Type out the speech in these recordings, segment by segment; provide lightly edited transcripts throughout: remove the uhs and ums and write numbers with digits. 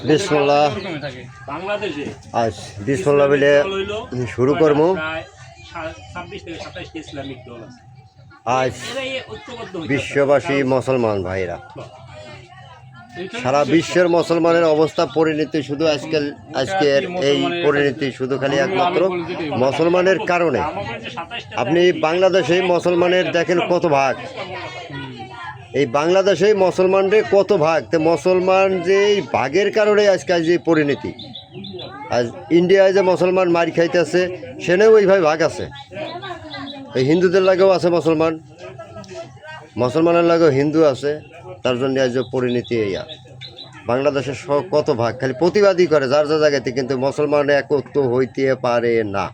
বিসমিল্লাহ আজ বিসমিল্লাহ বলে শুরু করবো। আজ বিশ্ববাসী মুসলমান ভাইরা, সারা বিশ্বের মুসলমানের অবস্থা পরিণতি শুধু আজকের এই পরিণতি শুধু খালি একমাত্র মুসলমানের কারণে। আপনি বাংলাদেশে মুসলমানের দেখেন কত ভাগ, এই বাংলাদেশে মুসলমানদের কত ভাগ, তো মুসলমান যে এই ভাগের কারণে আজকে যে পরিণতি। আজ ইন্ডিয়ায় যে মুসলমান মার খাইতেছে সেনেও ওইভাবে ভাগ আছে। এই হিন্দুদের লাগেও আছে মুসলমান, মুসলমানের লাগেও হিন্দু আছে, তার জন্য আজ পরিণতি এই। বাংলাদেশের কত ভাগ খালি প্রতিবাদী করে যার যা জায়গাতে, কিন্তু মুসলমান একত্র হইতে পারে না।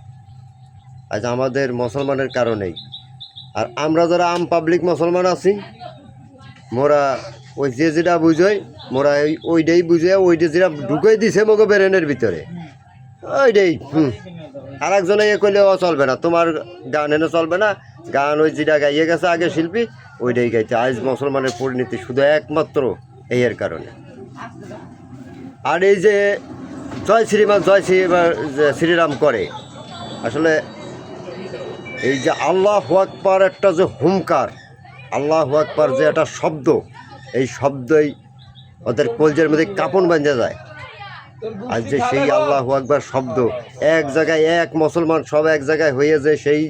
আজ আমাদের মুসলমানের কারণেই। আর আমরা যারা আম পাবলিক মুসলমান আছি, মোরা ওই যে যেটা বুঝোই মোরা ওইটাই বুঝে ওইটা যেটা ঢুকে দিছে মগো ব্রেনের ভিতরে ওইটাই। আর একজনে এ করলেও চলবে না, তোমার গান এনে চলবে না, গান ওই যেটা গাইয়ে গেছে আগে শিল্পী ওইটাই গাইতে। আজ মুসলমানের পরিণতি শুধু একমাত্র এর কারণে। আর এই যে জয় শ্রীমান জয় শ্রীরাম করে, আসলে এই যে আল্লাহু আকবার একটা যে হুঙ্কার, আল্লাহু আকবার যে একটা শব্দ, এই শব্দই ওদের কলজের মধ্যে কাঁপন বেঁধে যায়। আর যে সেই আল্লাহু আকবার শব্দ এক জায়গায় এক মুসলমান সব এক জায়গায় হয়ে যে সেই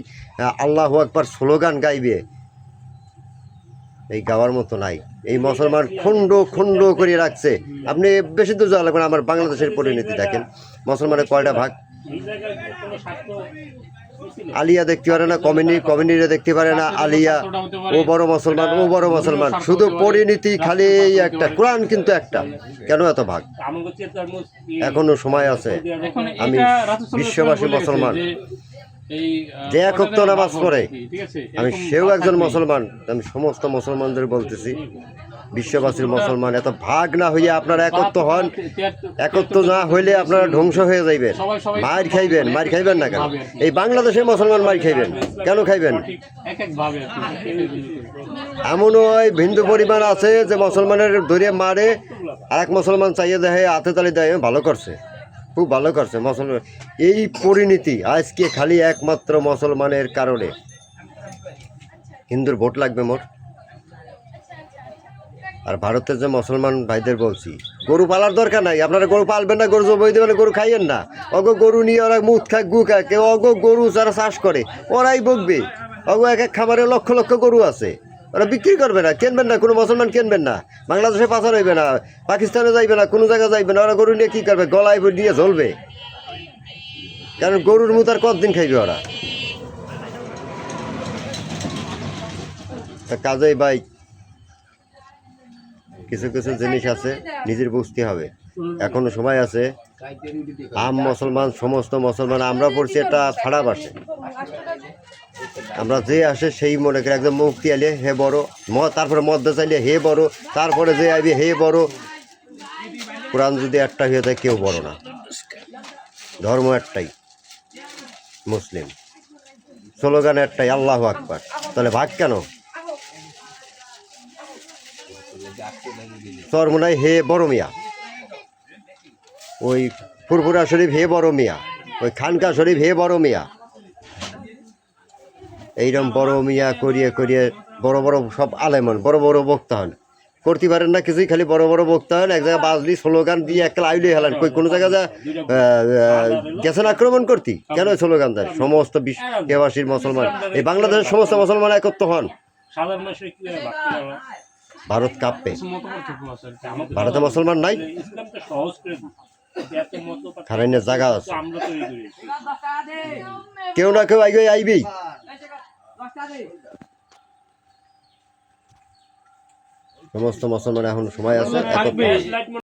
আল্লাহু আকবার স্লোগান গাইবে, এই গাওয়ার মতো নাই। এই মুসলমান খণ্ড খণ্ড করে রাখছে। আপনি বেশি দূর যাওয়া লাগবে না, আমার বাংলাদেশের পরিণতি দেখেন। মুসলমানের কয়টা ভাগ? আলিয়া দেখতে পারে না, কমিউনিরা দেখতে পারে না। আলিয়া ও বড় মুসলমান, ও বড় মুসলমান, শুধু পরিণতি খালি একটা। কোরআন কিন্তু একটা, কেন এত ভাগ? এখনো সময় আছে। আমি বিশ্ববাসী মুসলমান যে এক ওয়াক্ত নামাজ পড়ে, আমি সেও একজন মুসলমান। আমি সমস্ত মুসলমানদের বলতেছি, বিশ্ববাসীর মুসলমান এত ভাগ না হইয়া আপনারা একত্র হন। একত্র না হইলে আপনারা ধ্বংস হয়ে যাইবেন, মার খাইবেন। মার খাইবেন না কেন? এই বাংলাদেশে মুসলমান মার খাইবেন কেন? খাইবেন এমনও ওই হিন্দু পরিবার আছে যে মুসলমানের ধরে মারে, আর এক মুসলমান চাইয়ে দেয় হাতে তালি দেয়, ভালো করছে, খুব ভালো করছে মুসলমান। এই পরিণতি আজকে খালি একমাত্র মুসলমানের কারণে। হিন্দুর ভোট লাগবে মোট। আর ভারতের যে মুসলমান ভাইদের বলছি, গরু পালার দরকার নাই। আপনারা গরু পালবেন না, গরু জবাই দেবেন, গরু খাইয়েন না। অগো গরু নিয়ে ওরা মুখ খায়, গু খায়, কেউ অগো গরু যারা চাষ করে ওরাই বকবে। অগো এক এক খামারে লক্ষ লক্ষ গরু আছে, ওরা বিক্রি করবে না, কিনবেন না, কোনো মুসলমান কিনবেন না। বাংলাদেশে পাচার হইবে না, পাকিস্তানে যাইবে না, কোনো জায়গায় যাইবে না। ওরা গরু নিয়ে কী করবে? গলায় দিয়ে ঝলবে। কারণ গরুর মুখ আর কতদিন খাইবে ওরা? কাজেই ভাই কিছু কিছু জিনিস আছে নিজের বুঝতে হবে, এখনো সময় আছে। আম মুসলমান, সমস্ত মুসলমান আমরা পড়ছি একটা খারাপ আসে। আমরা যে আসে সেই মনে করি একদম মুক্তি আলে হে বড়, তারপরে মধ্যে চাইলে হে বড়, তারপরে যে আইবে হে বড়। কোরআন যদি একটা হয়ে যায় কেউ বড় না, ধর্ম একটাই মুসলিম, স্লোগান একটাই আল্লাহু আকবার। তাহলে ভাগ কেন? চরমোনাই হে বড় মিয়া, ওই ফুরফুরা শরীফ হে বড় মিয়া, ওই খানকা শরীফ হে বড় মিয়া। এইরকম বড় মিয়া করিয়ে করিয়ে বড় বড় সব আলেমন বড় বড় বক্তা হন, করতে পারেন না কিছুই, খালি বড় বড় বক্তা হন। এক জায়গায় বাজলি স্লোগান দিয়ে একটা আইলে হেলান, কই কোনো জায়গায় যা গেছেন আক্রমণ করতি কেন? স্লোগান দেয় সমস্ত বিশ্ববাসীর মুসলমান, এই বাংলাদেশের সমস্ত মুসলমান একত্র হন। ভারত কাঁপবে, ভারতে মুসলমান নাই, খারাইনের জায়গা আছে, কেউ না কেউ আইবেই। সমস্ত মুসলমান এখন সময় আছে।